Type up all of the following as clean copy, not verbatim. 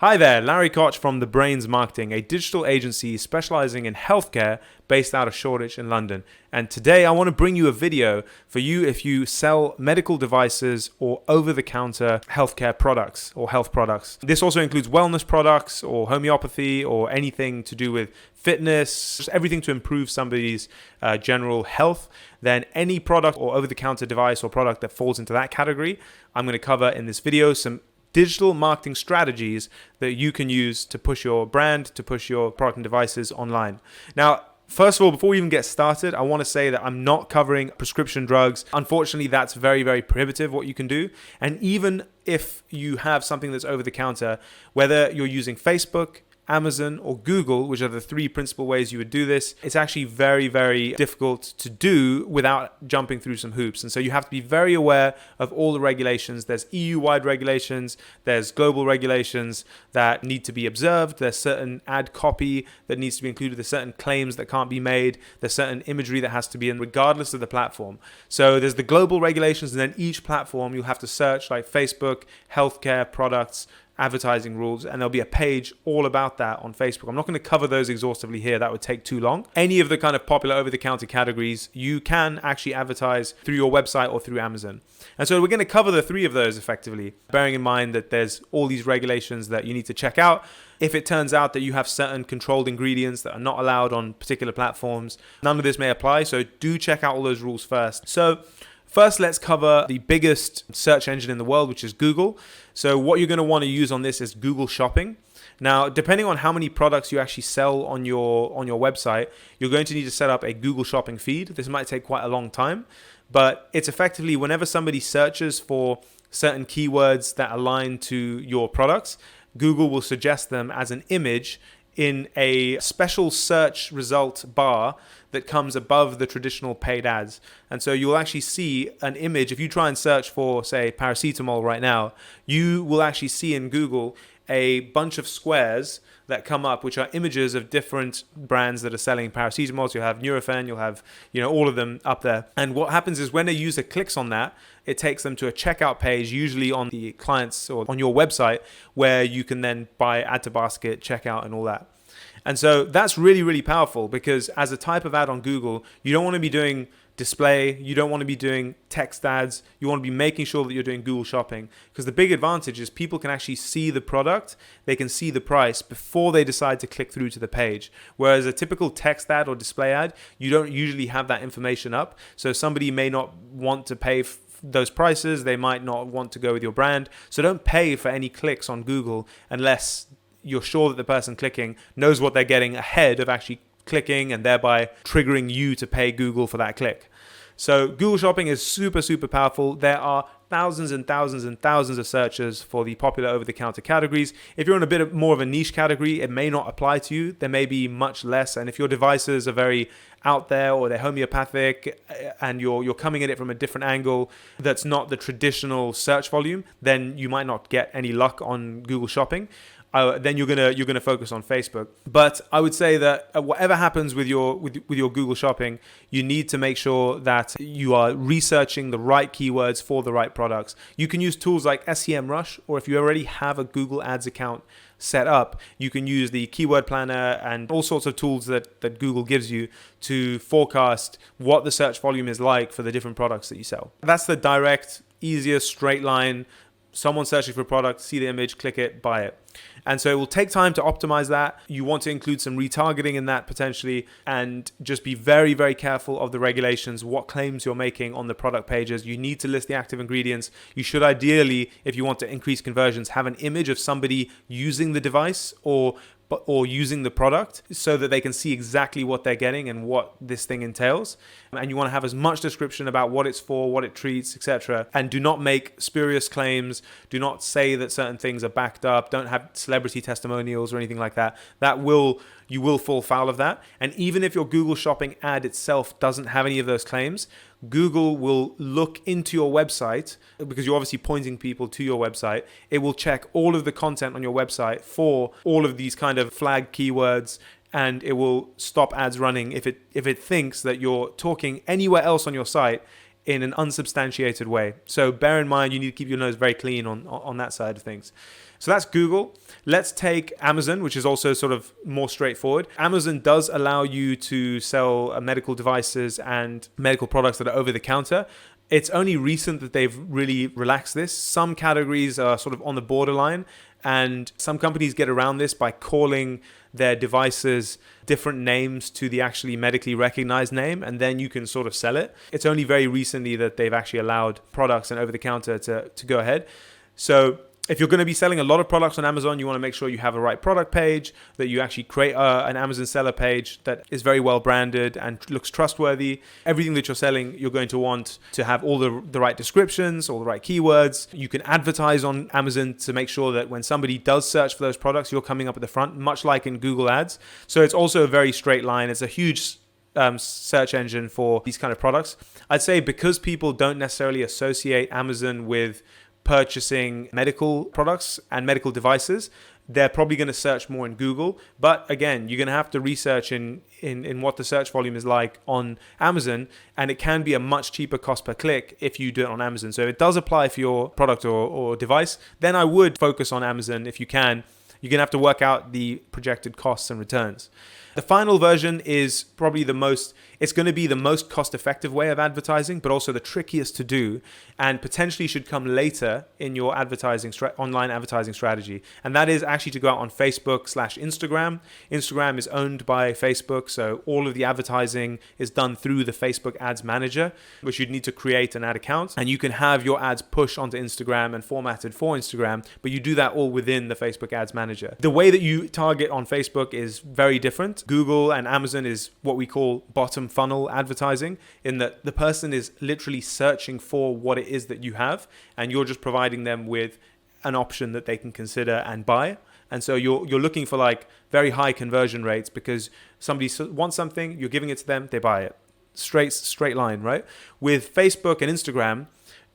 Hi there, Larry Koch from The Brains Marketing, a digital agency specializing in healthcare based out of Shoreditch in London. And today I want to bring you a video for you if you sell medical devices or over-the-counter healthcare products or health products. This also includes wellness products or homeopathy or anything to do with fitness, just everything to improve somebody's general health. Then any product or over-the-counter device or product that falls into that category, I'm going to cover in this video some digital marketing strategies that you can use to push your brand, to push your product and devices online. Now, first of all, before we even get started, I want to say that I'm not covering prescription drugs. Unfortunately, that's very, very prohibitive what you can do. And even if you have something that's over the counter, whether you're using Facebook, Amazon or Google, which are the three principal ways you would do this, it's actually very, very difficult to do without jumping through some hoops. And so you have to be very aware of all the regulations. There's EU-wide regulations, there's global regulations that need to be observed, there's certain ad copy that needs to be included, there's certain claims that can't be made, there's certain imagery that has to be in regardless of the platform. So there's the global regulations, and then each platform you'll have to search, like Facebook, healthcare products, advertising rules, and there'll be a page all about that on Facebook. I'm not going to cover those exhaustively here. That would take too long. Any of the kind of popular over-the-counter categories, you can actually advertise through your website or through Amazon. And so we're going to cover the three of those effectively, bearing in mind that there's all these regulations that you need to check out. If it turns out that you have certain controlled ingredients that are not allowed on particular platforms, none of this may apply. So do check out all those rules first. So first, let's cover the biggest search engine in the world, which is Google. So what you're going to want to use on this is Google Shopping. Now, depending on how many products you actually sell on your website, you're going to need to set up a Google Shopping feed. This might take quite a long time, but it's effectively whenever somebody searches for certain keywords that align to your products, Google will suggest them as an image in a special search result bar that comes above the traditional paid ads. And so you'll actually see an image. If you try and search for, say, paracetamol right now, you will actually see in Google a bunch of squares that come up, which are images of different brands that are selling paracetamol. So you'll have Nurofen, you'll have, all of them up there. And what happens is when a user clicks on that, it takes them to a checkout page, usually on the client's or on your website, where you can then buy, add to basket, checkout, and all that. And so that's really, really powerful because as a type of ad on Google, you don't want to be doing display, you don't want to be doing text ads, you want to be making sure that you're doing Google Shopping, because the big advantage is people can actually see the product, they can see the price before they decide to click through to the page. Whereas a typical text ad or display ad, you don't usually have that information up. So somebody may not want to pay those prices, they might not want to go with your brand. So don't pay for any clicks on Google unless you're sure that the person clicking knows what they're getting ahead of actually clicking and thereby triggering you to pay Google for that click. So Google Shopping is super, super powerful. There are thousands and thousands and thousands of searches for the popular over-the-counter categories. If you're in a bit more of a niche category, it may not apply to you. There may be much less. And if your devices are very out there or they're homeopathic and you're coming at it from a different angle that's not the traditional search volume, then you might not get any luck on Google Shopping. Then you're gonna focus on Facebook. But I would say that whatever happens with your Google Shopping, you need to make sure that you are researching the right keywords for the right products. You can use tools like SEMrush, or if you already have a Google Ads account set up, you can use the keyword planner and all sorts of tools that Google gives you to forecast what the search volume is like for the different products that you sell. That's the direct, easiest, straight line. Someone searching for a product, see the image, click it, buy it. And so it will take time to optimize that. You want to include some retargeting in that potentially, and just be very, very careful of the regulations, what claims you're making on the product pages. You need to list the active ingredients. You should ideally, if you want to increase conversions, have an image of somebody using the device or using the product so that they can see exactly what they're getting and what this thing entails. And you want to have as much description about what it's for, what it treats, etc. And do not make spurious claims. Do not say that certain things are backed up. Don't have celebrity testimonials or anything like that. You will fall foul of that. And even if your Google Shopping ad itself doesn't have any of those claims, Google will look into your website, because you're obviously pointing people to your website. It will check all of the content on your website for all of these kind of flag keywords, and it will stop ads running if it thinks that you're talking anywhere else on your site in an unsubstantiated way. So bear in mind, you need to keep your nose very clean on that side of things. So that's Google. Let's take Amazon, which is also sort of more straightforward. Amazon does allow you to sell medical devices and medical products that are over the counter. It's only recent that they've really relaxed this. Some categories are sort of on the borderline, and some companies get around this by calling their devices different names to the actually medically recognized name, and then you can sort of sell it. It's only very recently that they've actually allowed products and over the counter to go ahead. So if you're going to be selling a lot of products on Amazon, you want to make sure you have a right product page, that you actually create an Amazon seller page that is very well branded and looks trustworthy. Everything that you're selling, you're going to want to have all the right descriptions, all the right keywords. You can advertise on Amazon to make sure that when somebody does search for those products, you're coming up at the front, much like in Google Ads. So it's also a very straight line. It's a huge search engine for these kind of products. I'd say because people don't necessarily associate Amazon with purchasing medical products and medical devices, they're probably going to search more in Google. But again, you're going to have to research in what the search volume is like on Amazon, and it can be a much cheaper cost per click if you do it on Amazon. So if it does apply for your product or device, then I would focus on Amazon if you can. You're going to have to work out the projected costs and returns. The final version is probably it's going to be the most cost-effective way of advertising, but also the trickiest to do, and potentially should come later in your online advertising strategy. And that is actually to go out on Facebook/Instagram. Instagram is owned by Facebook, so all of the advertising is done through the Facebook Ads Manager, which you'd need to create an ad account. And you can have your ads push onto Instagram and formatted for Instagram, but you do that all within the Facebook Ads Manager. The way that you target on Facebook is very different. Google and Amazon is what we call bottom funnel advertising, in that the person is literally searching for what it is that you have, and you're just providing them with an option that they can consider and buy. And so you're looking for like very high conversion rates because somebody wants something, you're giving it to them, they buy it. Straight line, right? With Facebook and Instagram,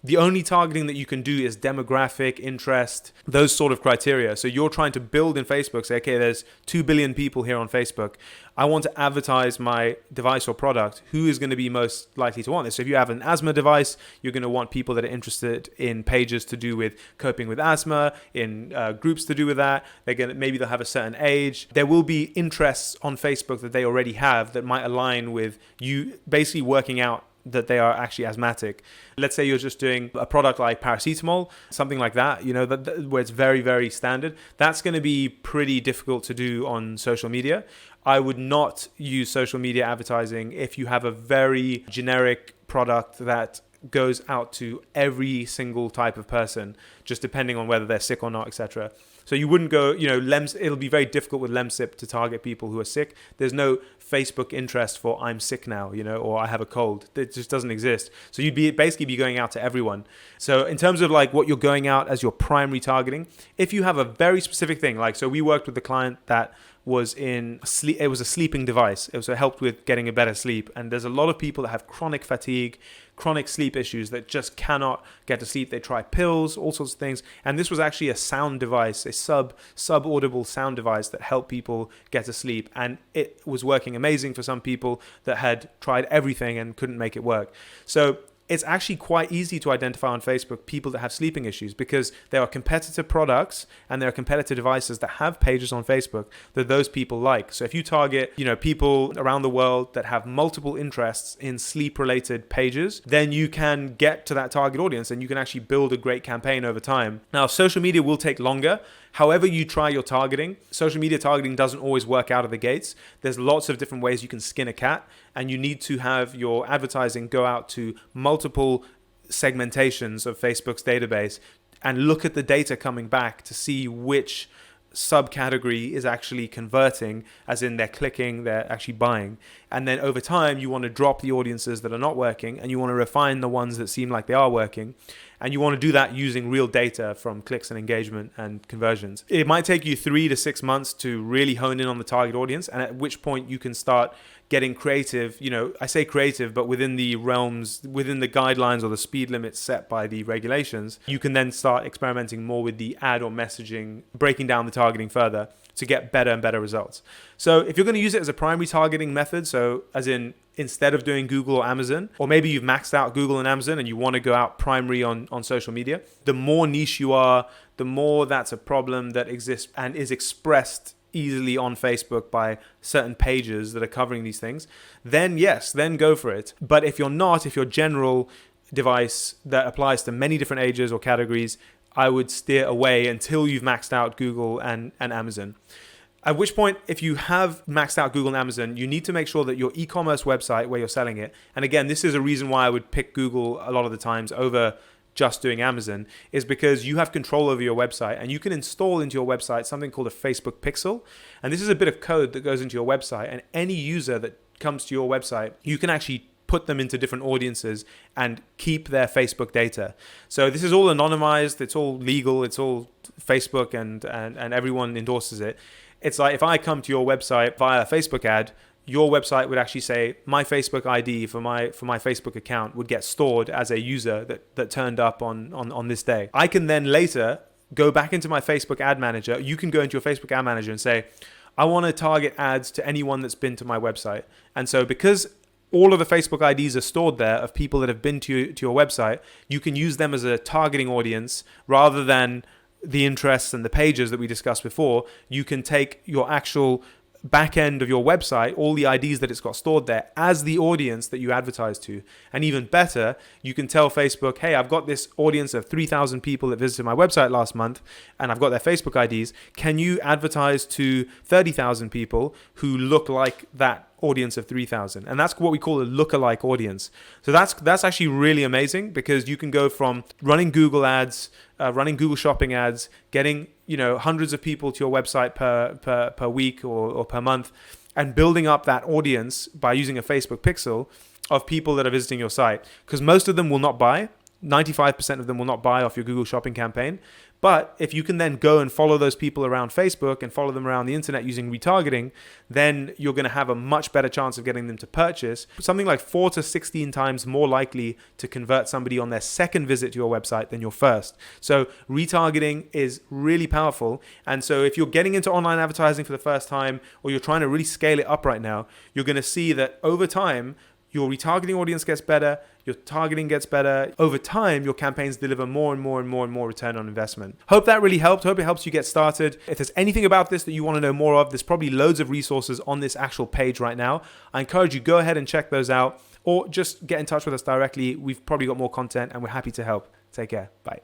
the only targeting that you can do is demographic, interest, those sort of criteria. So you're trying to build in Facebook, say, okay, there's 2 billion people here on Facebook. I want to advertise my device or product. Who is going to be most likely to want this? So if you have an asthma device, you're going to want people that are interested in pages to do with coping with asthma, in groups to do with that. Maybe they'll have a certain age. There will be interests on Facebook that they already have that might align with you basically working out that they are actually asthmatic. Let's say you're just doing a product like paracetamol, something like that, where it's very, very standard. That's going to be pretty difficult to do on social media. I would not use social media advertising if you have a very generic product that goes out to every single type of person, just depending on whether they're sick or not, etc. So you wouldn't go, it'll be very difficult with Lemsip to target people who are sick. There's no Facebook interest for I'm sick now, or I have a cold. It just doesn't exist. So you'd basically be going out to everyone. So in terms of like what you're going out as your primary targeting, if you have a very specific thing, so we worked with the client that was it was a sleeping device. It helped with getting a better sleep. And there's a lot of people that have chronic fatigue, chronic sleep issues that just cannot get to sleep. They try pills, all sorts of things. And this was actually a sound device, a sub-audible sound device that helped people get to sleep. And it was working amazing for some people that had tried everything and couldn't make it work. So it's actually quite easy to identify on Facebook people that have sleeping issues, because there are competitor products and there are competitor devices that have pages on Facebook that those people like. So if you target, people around the world that have multiple interests in sleep-related pages, then you can get to that target audience and you can actually build a great campaign over time. Now, social media will take longer. However you try your targeting, social media targeting doesn't always work out of the gates. There's lots of different ways you can skin a cat, and you need to have your advertising go out to multiple segmentations of Facebook's database and look at the data coming back to see which subcategory is actually converting, as in they're clicking, they're actually buying. And then over time, you want to drop the audiences that are not working, and you want to refine the ones that seem like they are working. And you want to do that using real data from clicks and engagement and conversions. It might take you 3 to 6 months to really hone in on the target audience, and at which point you can start getting creative. I say creative, but within the realms, within the guidelines or the speed limits set by the regulations, you can then start experimenting more with the ad or messaging, breaking down the targeting further to get better and better results. So if you're going to use it as a primary targeting method, so as in instead of doing Google or Amazon, or maybe you've maxed out Google and Amazon and you want to go out primary on social media, the more niche you are, the more that's a problem that exists and is expressed easily on Facebook by certain pages that are covering these things, then yes, then go for it. But if you're not, if your general device that applies to many different ages or categories, I would steer away until you've maxed out Google and Amazon. At which point, if you have maxed out Google and Amazon, you need to make sure that your e-commerce website where you're selling it, and again, this is a reason why I would pick Google a lot of the times over just doing Amazon, is because you have control over your website and you can install into your website something called a Facebook pixel. And this is a bit of code that goes into your website, and any user that comes to your website, you can actually put them into different audiences and keep their Facebook data. So this is all anonymized, it's all legal, it's all Facebook and everyone endorses it. It's like if I come to your website via a Facebook ad, your website would actually say my Facebook ID for my Facebook account would get stored as a user that turned up on this day. I can then later go back into my Facebook ad manager. You can go into your Facebook ad manager and say, I want to target ads to anyone that's been to my website. And so because all of the Facebook IDs are stored there of people that have been to your website, you can use them as a targeting audience rather than the interests and the pages that we discussed before. You can take your actual back end of your website, all the IDs that it's got stored there, as the audience that you advertise to. And even better, you can tell Facebook, hey, I've got this audience of 3,000 people that visited my website last month, and I've got their Facebook IDs. Can you advertise to 30,000 people who look like that audience of 3,000? And that's what we call a lookalike audience. So that's actually really amazing, because you can go from running Google ads, running Google shopping ads, getting hundreds of people to your website per week or per month, and building up that audience by using a Facebook pixel of people that are visiting your site. Because most of them will not buy. 95% of them will not buy off your Google shopping campaign. But if you can then go and follow those people around Facebook and follow them around the internet using retargeting, then you're going to have a much better chance of getting them to purchase. Something like 4 to 16 times more likely to convert somebody on their second visit to your website than your first. So retargeting is really powerful. And so if you're getting into online advertising for the first time, or you're trying to really scale it up right now, you're going to see that over time, your retargeting audience gets better, your targeting gets better. Over time, your campaigns deliver more and more and more and more return on investment. Hope that really helped. Hope it helps you get started. If there's anything about this that you want to know more of, there's probably loads of resources on this actual page right now. I encourage you, go ahead and check those out, or just get in touch with us directly. We've probably got more content and we're happy to help. Take care. Bye.